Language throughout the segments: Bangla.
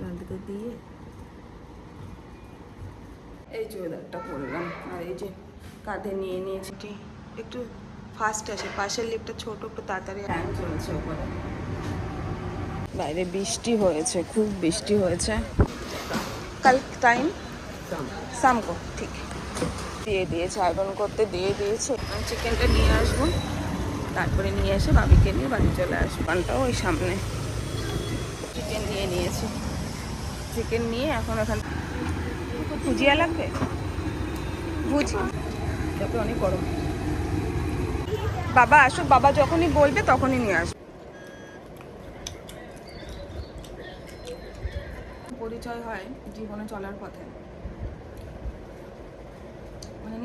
লান্ডিতে দিয়ে এই চুড়িদারটা পরলাম, আর এই যে কাঁধে নিয়ে নিয়েছি। একটু ফাস্ট আছে, পাশের লিপটা ছোট, একটু তাড়াতাড়ি ফ্যান চলছে ওপরে। বাইরে বৃষ্টি হয়েছে, খুব বৃষ্টি হয়েছে। কাল টাইম সামকো ঠিক দিয়ে দিয়েছে, আয়রন করতে দিয়ে দিয়েছে। আমি চিকেনটা নিয়ে আসবো, তারপরে নিয়ে এসে বাবিকে নিয়ে বাড়ি চলে আসবো। পানটাও ওই সামনে। চিকেন নিয়ে নিয়েছি, চিকেন নিয়ে এখন ওখান ভুজিয়া লাগবে, ভুজি তারপরে অনেক গরম। বাবা আসুক, বাবা যখনই বলবে তখনই নিয়ে আসবে। পরিচয় হয় জীবনে চলার পথে। মানে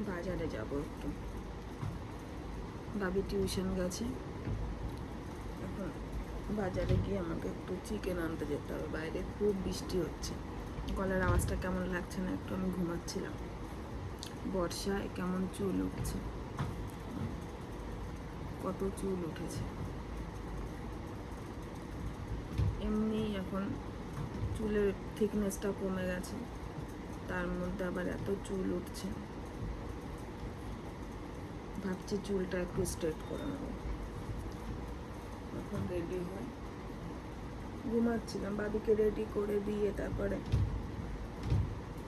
বাজারে যাব একটু, বাবি টিউশন গেছে, এখন বাজারে গিয়ে আমাকে একটু চিকেন আনতে যেতে হবে। বাইরে খুব বৃষ্টি হচ্ছে, গলার আওয়াজটা কেমন লাগছে না একটু, আমি ঘুমাচ্ছিলাম। বর্ষায় কেমন চুল উঠছে, কত চুল উঠেছে। এমনি এখন চুলের থিকনেসটা কমে গেছে, তার মধ্যে আবার এত চুল উঠছে। ভাবছি চুলটা একটু স্ট্রেট করে নেব। এখন রেডি হয়, ঘুমাচ্ছিলাম, বাবিকে রেডি করে দিয়ে তারপরে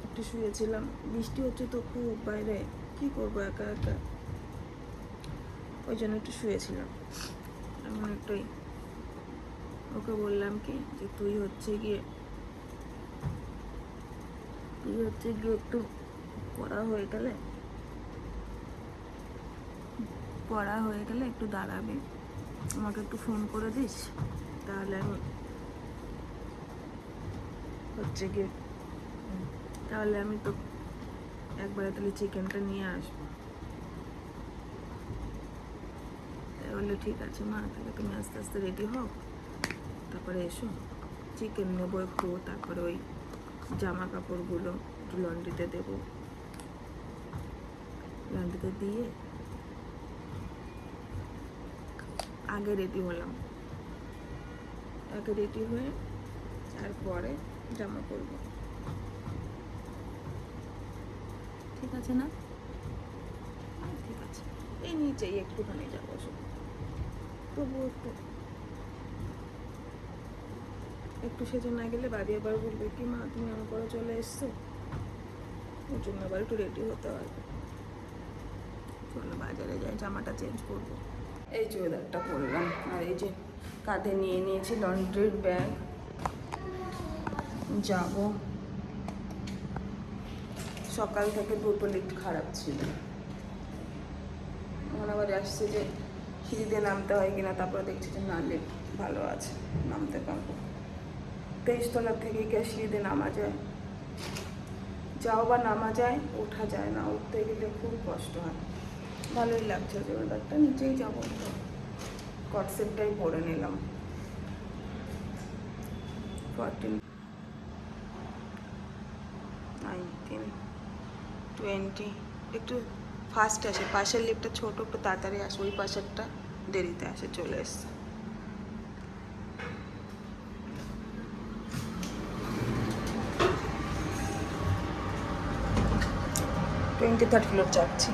একটু শুয়েছিলাম। বৃষ্টি হচ্ছে তো খুব বাইরে, কি করবো একা একা, ওই জন্য একটু শুয়েছিলাম। এমন একটাই ওকে বললাম কি যে তুই হচ্ছে গিয়ে একটু পড়া হয়ে গেলে একটু দাঁড়াবে, আমাকে একটু ফোন করে দিস, তাহলে আমি হচ্ছে গিয়ে তাহলে আমি তো একবারে তাহলে চিকেনটা নিয়ে আসবো। তাই বললে ঠিক আছে মা, তাহলে তুমি আস্তে আস্তে রেডি হও, তারপরে এসো, চিকেন নেবো একটু, তারপরে ওই জামা কাপড়গুলো একটু লন্ড্রিতে দেবো, লন্ড্রিতে দিয়ে আগে রেডি হলাম, আগে রেডি হয়ে তারপরে জামা পরবো। ঠিক আছে না? ঠিক আছে, এই নিচেই একটুখানি যাবো, তবু একটু সেজে না গেলে বাড়ি আবার বলবে কি মা তুমি আমার পরে চলে এসছো, ওর জন্য আবার একটু রেডি হতে হবে। চলো বাজারে যাই, জামাটা চেঞ্জ করবো। এই চুড়িদারটা পরলাম, আর এই যে কাঁধে নিয়ে নিয়েছি লন্ড্রির ব্যাগ, যাব। সকাল থেকে দুটো লিফট খারাপ ছিল, এখন আবার আসছে যে সিঁড়ি দিয়ে নামতে হয় কিনা, তারপরে দেখছি যে না লিফট ভালো আছে, নামতে পারবো। 23 তলা থেকে কি সিঁড়ি দিয়ে নামা যায়? যাও বা নামা যায়, ওঠা যায় না, উঠতে গেলে খুব কষ্ট হয়। ভালোই লাগছে চুড়িদারটা, নিচেই যাবো, কট সেটটাই পরে নিলাম। 14, 19, 20 একটু ফাস্ট আসে, পাশের লিফটটা ছোট, একটু তাড়াতাড়ি আসে, ওই পাশেরটা দেরিতে আসে, চলে এসছে। টোয়েন্টি থার্ড ফ্লোর যাচ্ছি,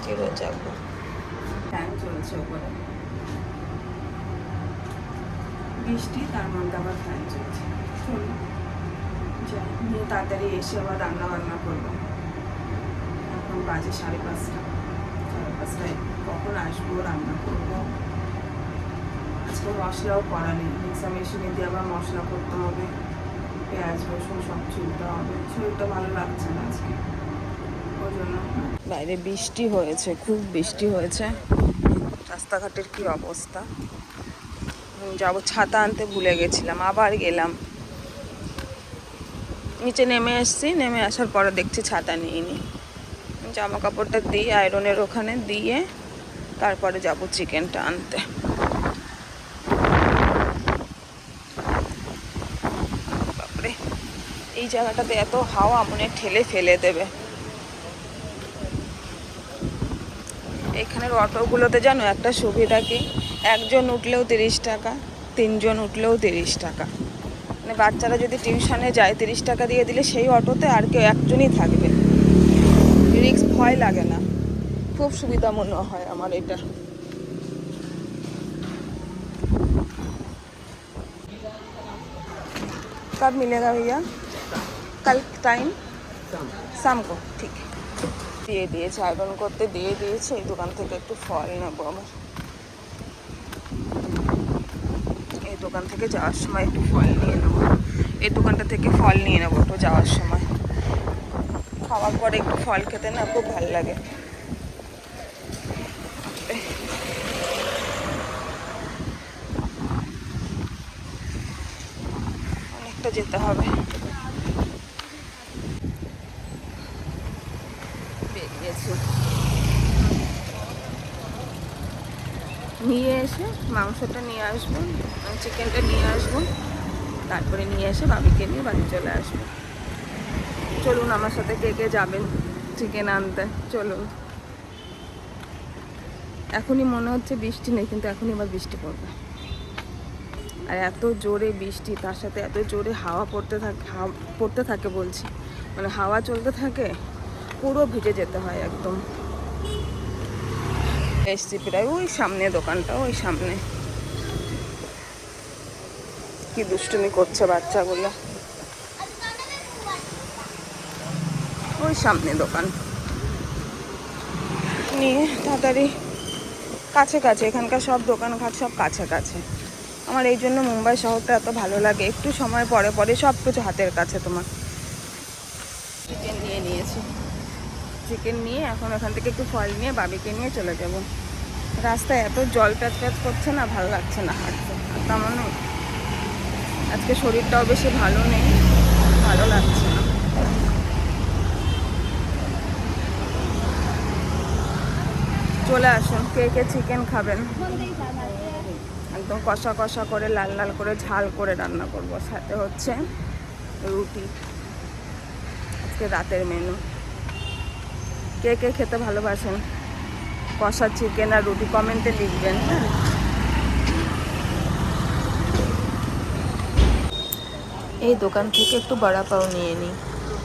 জিরো যাবো। ফ্যান চলছে ওপরে, বৃষ্টি, তার মধ্যে আবার ফ্যান চলছে। চলো যাই, নিয়ে তাড়াতাড়ি এসে আবার রান্না বান্না করবো। এখন বাজে 5:30, 5:30টায় কখন আসবো, রান্না করবো। আজকে মশলাও করা নেই, মিক্সার মেশিনে দিয়ে আবার মশলা করতে হবে, পেঁয়াজ রসুন সব ছুলতে হবে। শরীরটা ভালো লাগছে না আজকে, ওই জন্য। বাইরে বৃষ্টি হয়েছে, খুব বৃষ্টি হয়েছে, রাস্তাঘাটের কি অবস্থা। যাবো, ছাতা আনতে ভুলে গেছিলাম, আবার গেলাম। নিচে নেমে এসছি, নেমে আসার পরে দেখছি ছাতা নিইনি। জামা কাপড়টা দিয়ে আয়রনের ওখানে দিয়ে তারপরে যাব চিকেনটা আনতে। বাপরে, এই জায়গাটাতে এত হাওয়া, মনে ঠেলে ফেলে দেবে। এখানের অটোগুলোতে জানো একটা সুবিধা কি, একজন উঠলেও 30 টাকা, 3 জন উঠলেও 30 টাকা। মানে বাচ্চারা যদি টিউশনে যায় 30 টাকা দিয়ে দিলে সেই অটোতে আর কেউ একজনই থাকবে, রিস্ক ভয় লাগে না। খুব সুবিধা মনে হয় আমার এটা। कब मिलेगा भैया? कल टाइम शाम को, ठीक है। দিয়ে দিয়েছে, আয়রন করতে দিয়ে দিয়েছে। এই দোকান থেকে একটু ফল নেবো আমার। এই দোকান থেকে যাওয়ার সময় একটু ফল নিয়ে নেবো। এই দোকানটা থেকে ফল নিয়ে নেবো একটু যাওয়ার সময়। খাওয়ার পরে একটু ফল খেতে না খুব ভালো লাগে। অনেকটা যেতে হবে। বেরিয়েছি। নিয়ে এসে মাংসটা নিয়ে আসবো, চিকেনটা নিয়ে আসবো, তারপরে নিয়ে এসে বাবিকে নিয়ে বাড়ি চলে আসবো। চলুন আমার সাথে কে কে যাবেন চিকেন আনতে, চলুন। এখনই মনে হচ্ছে বৃষ্টি নেই, কিন্তু এখনই আবার বৃষ্টি পড়বে। আর এত জোরে বৃষ্টি, তার সাথে এত জোরে হাওয়া পড়তে থাকে বলছি, মানে হাওয়া চলতে থাকে, পুরো ভিজে যেতে হয় একদম। এসছি প্রায়, ওই সামনে দোকানটা, ওই সামনে। কি দুষ্টুমি করছে বাচ্চাগুলো। ওই সামনে দোকান নিয়ে তাড়াতাড়ি কাছে কাছে, এখানকার সব দোকানঘাট সব কাছে কাছে। আমার এই জন্য মুম্বাই শহরটা এত ভালো লাগে, একটু সময় পরে পরে সব কিছু হাতের কাছে তোমার। চিকেন নিয়ে নিয়েছি, চিকেন নিয়ে এখন এখান থেকে একটু ফল নিয়ে বাবিকে নিয়ে চলে যাব। রাস্তায় এত জল প্যাচ প্যাচ করছে না, ভালো লাগছে না হাঁটতে। আর তার মানে আজকে শরীরটাও বেশি ভালো নেই, ভালো লাগছে না। চলে আসুন কে কে চিকেন খাবেন। একদম কষা কষা করে, লাল লাল করে, ঝাল করে রান্না করব। সাথে হচ্ছে রুটি, আজকে রাতের মেনু। কে কে খেতে ভালোবাসেন কষা চিকেন আর রুটি, কমেন্টে লিখবেন। হ্যাঁ, এই দোকান থেকে একটু বড়া পাও নিয়ে নিই।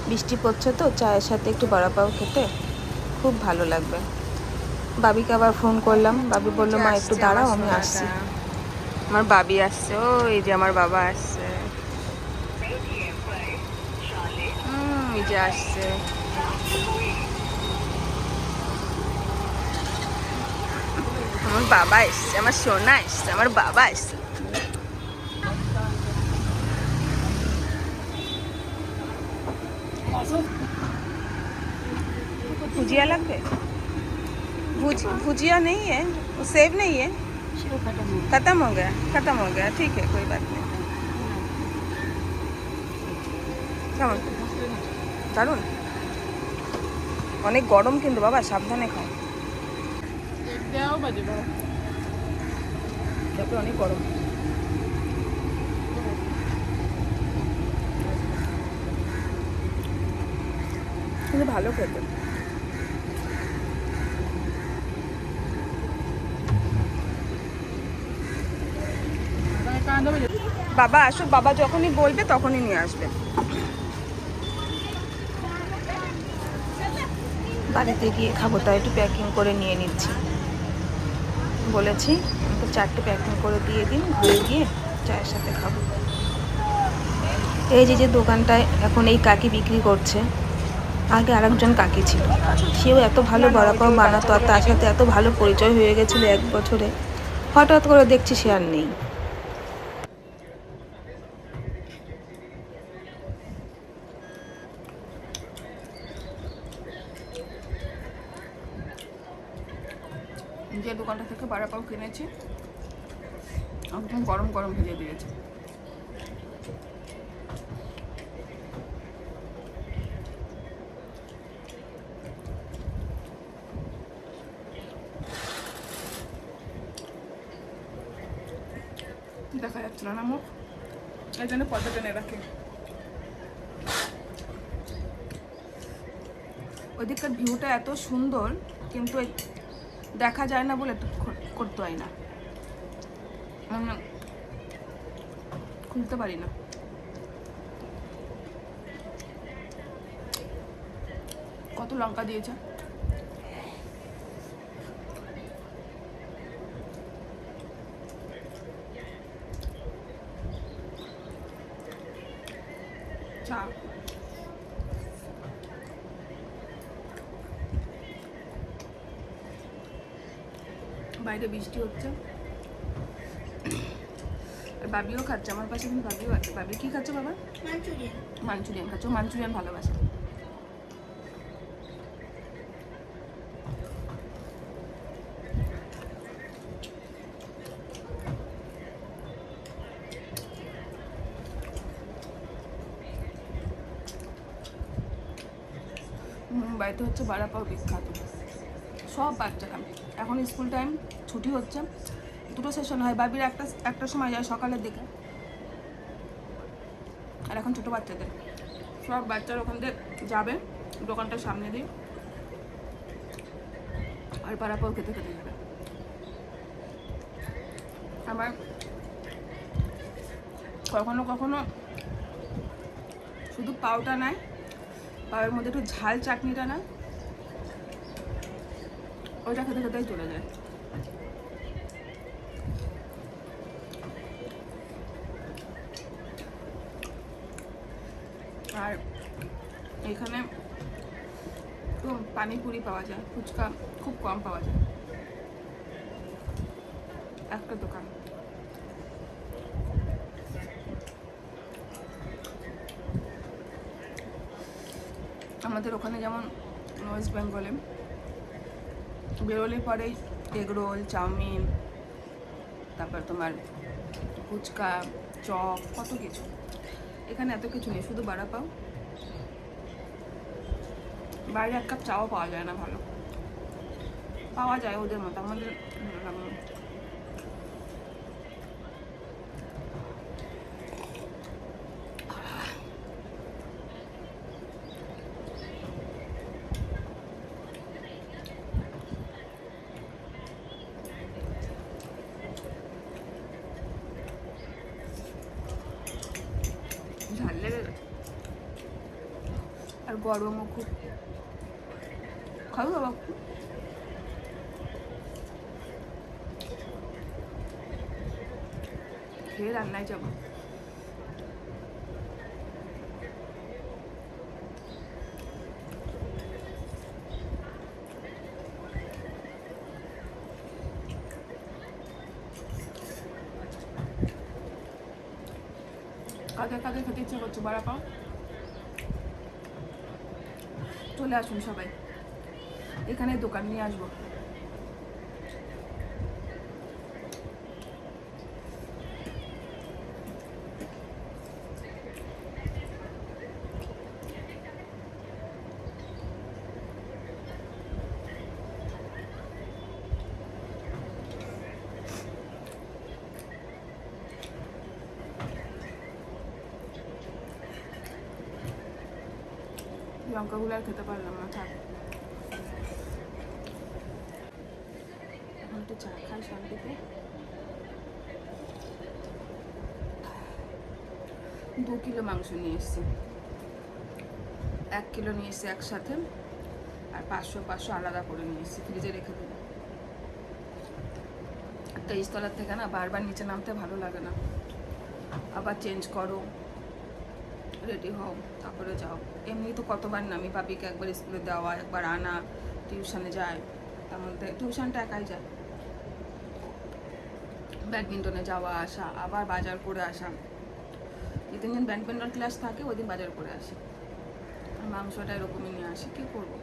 বৃষ্টি পড়ছে তো, চায়ের সাথে একটু বড়া পাও খেতে খুব ভালো লাগবে। বাবিকে আবার ফোন করলাম, বাবি বললো মা একটু দাঁড়াও আমি আসছি। আমার বাবি আসছে, ও এই যে আমার বাবা আসছে, এই যে আসছে। আমার বাবা এসছে, আমার সোনা এসছে, আমার বাবা এসছে। भुजिया लगते? भुजिया नहीं है, सेब नहीं है, खत्म हो गया, ठीक है कोई बात नहीं। কেমন দারুন, অনেক গরম কিন্তু বাবা, সাবধানে খাও। তারপরে অনেক গরম। কিন্তু ভালো খেতে। বাবা আসুক, বাবা যখনই বলবে তখনই নিয়ে আসবে। বাড়িতে গিয়ে খাবো, তাই একটু প্যাকিং করে নিয়ে নিচ্ছি। বলেছি তো 4টে প্যাকিং করে দিয়ে দিন, ঘুরে গিয়ে চায়ের সাথে খাবো। এই যে দোকানটায় এখন এই কাকি বিক্রি করছে, আগে আরেকজন কাকি ছিল, সেও এত ভালো বড়া পাও বানাতো, আর তার সাথে এত ভালো পরিচয় হয়ে গেছিলো 1 বছরে। হঠাৎ করে দেখছি সে আর নেই। যে দোকানটা থেকে বড়া পাও কিনেছি একদম গরম গরম ভেজে দিয়েছে। দেখা যাচ্ছে না মুখ, এই জন্য পর্দা টেনে রাখি। ওইদিককার ভিউটা এত সুন্দর, কিন্তু দেখা যায় না বলে করতে হয় না। খুলতে পারি না। কত লঙ্কা দিয়েছে। চা বাইরে বৃষ্টি হচ্ছে আর বাবিও খাচ্ছে আমার পাশে, কিন্তু বাবিও আছে। বাবি কি খাচ্ছে বাবা? মাঞ্চুরিয়ান। মাঞ্চুরিয়ান খাচ্ছে, ও মাঞ্চুরিয়ান ভালোবাসে। মুম্বাইতে হচ্ছে বড়া পাও বিখ্যাত, সব বাচ্চারা। এখন স্কুল টাইম, ছুটি হচ্ছে, দুটো সেশন হয়। বাবির একটা সময় যায় সকালের দিকে, আর এখন ছোটো বাচ্চাদের সব বাচ্চারা ওখান থেকে যাবে দোকানটার সামনে দিয়ে, আর বড়া পাও খেতে খেতে যাবে। আবার কখনো কখনো শুধু পাওটা নেয়, পাওয়ের মধ্যে একটু ঝাল চাটনিটা নেয়, ওইটা খেতে খেতেই চলে যায়। আর এখানে তো পানিপুরি পাওয়া যায়, ফুচকা খুব কম পাওয়া যায়। একটা দোকান, আমাদের ওখানে যেমন ওয়েস্ট বেঙ্গলে বেরোলে পরেই এগরোল, চাউমিন, তারপর তোমার ফুচকা, চপ, কত কিছু। এখানে এত কিছু নেই, শুধু বড়া পাও। বাইরে এক কাপ চাও পাওয়া যায় না ভালো, পাওয়া যায় ওদের মতো, আমাদের ঝাল লেগে গেছে আর গরমও খুব। খাবো বাবা? খেয়ে রান্নায় যাবো। কাদের কাদের খেতে ইচ্ছে করছে বড়া পাও? চলে আসুন সবাই, এখানে দোকান নিয়ে আসবো। লঙ্কাগুলো আর খেতে পারলাম না, থাক। এখন একটু চা খাই শান্তিতে। 2 কিলো মাংস নিয়ে এসছি, 1 কিলো নিয়ে এসছি একসাথে, আর 500 আলাদা করে নিয়ে এসছি, ফ্রিজে রেখে দেবো। 23 তলার থেকে না বারবার নিচে নামতে ভালো লাগে না, আবার চেঞ্জ করো, রেডি হও, তারপরে যাও। এমনি তো কতবার নামি, পাপিকে একবার স্কুলে দেওয়া, একবার আনা, টিউশনে যায়, তার মধ্যে টিউশনটা একাই যায়, ব্যাডমিন্টনে যাওয়া আসা, আবার বাজার করে আসা। যেদিন দিন ব্যাডমিন্টন ক্লাস থাকে ওই দিন বাজার করে আসি, আর মাংসটা এরকমই নিয়ে আসি। কী করবো?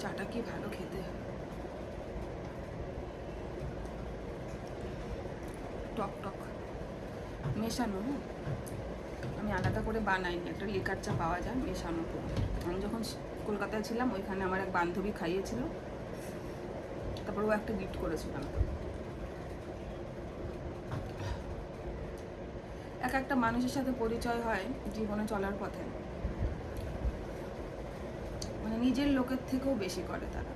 চাটা কি ভালো খেতে, টক টক মেশানো। আমি আলাদা করে বানাইনি, একটা লিকার চা পাওয়া যায় মেশানো করে। আমি যখন কলকাতায় ছিলাম ওইখানে আমার এক বান্ধবী খাইয়েছিল, তারপর ও একটা গিফট করেছিলাম। একটা মানুষের সাথে পরিচয় হয় জীবনে চলার পথে, মানে নিজের লোকের থেকেও বেশি করে তারা।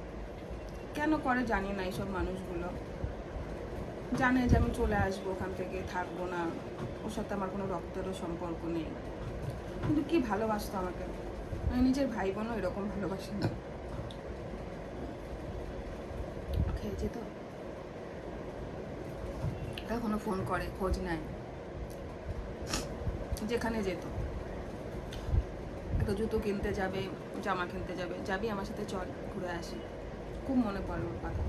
কেন করে জানি না এইসব মানুষগুলো। জানে যে আমি চলে আসবো ওখান থেকে, থাকবো না, ওর সাথে আমার কোনো রক্তেরও সম্পর্ক নেই, কিন্তু কি ভালোবাসতো আমাকে, আমি নিজের ভাই বোনও এরকম ভালোবাসি না। খেয়েছি তো, এখনো ফোন করে, খোঁজ নেয়, যেখানে যেত, একটা জুতো কিনতে যাবে, জামা কিনতে যাবে, যাবি আমার সাথে চল ঘুরে আসি, খুব মনে পড়ে ওর কথা।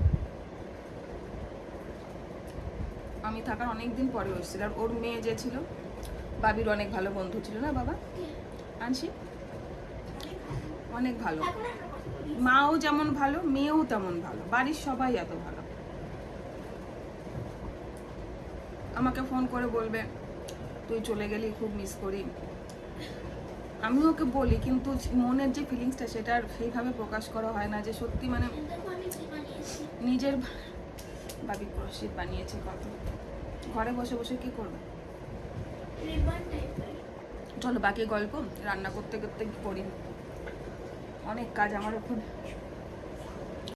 আমি থাকার অনেক দিন পরে এসেছিল, আর ওর মেয়ে যে ছিল, বাবির অনেক ভালো বন্ধু ছিল না বাবা, আনছি অনেক ভালো, মাও যেমন ভালো, মেয়েও তেমন ভালো, বাড়ির সবাই এত ভালো। আমাকে ফোন করে বলবে তুই চলে গেলি, খুব মিস করি। আমি ওকে বলি, কিন্তু মনের যে ফিলিংসটা সেটা আর সেইভাবে প্রকাশ করা হয় না, যে সত্যি মানে নিজের বাবি ক্রোশেট বানিয়েছে কত, ঘরে বসে বসে কি করবে। চলো বাকি গল্প রান্না করতে করতে করি, অনেক কাজ আমার এখন।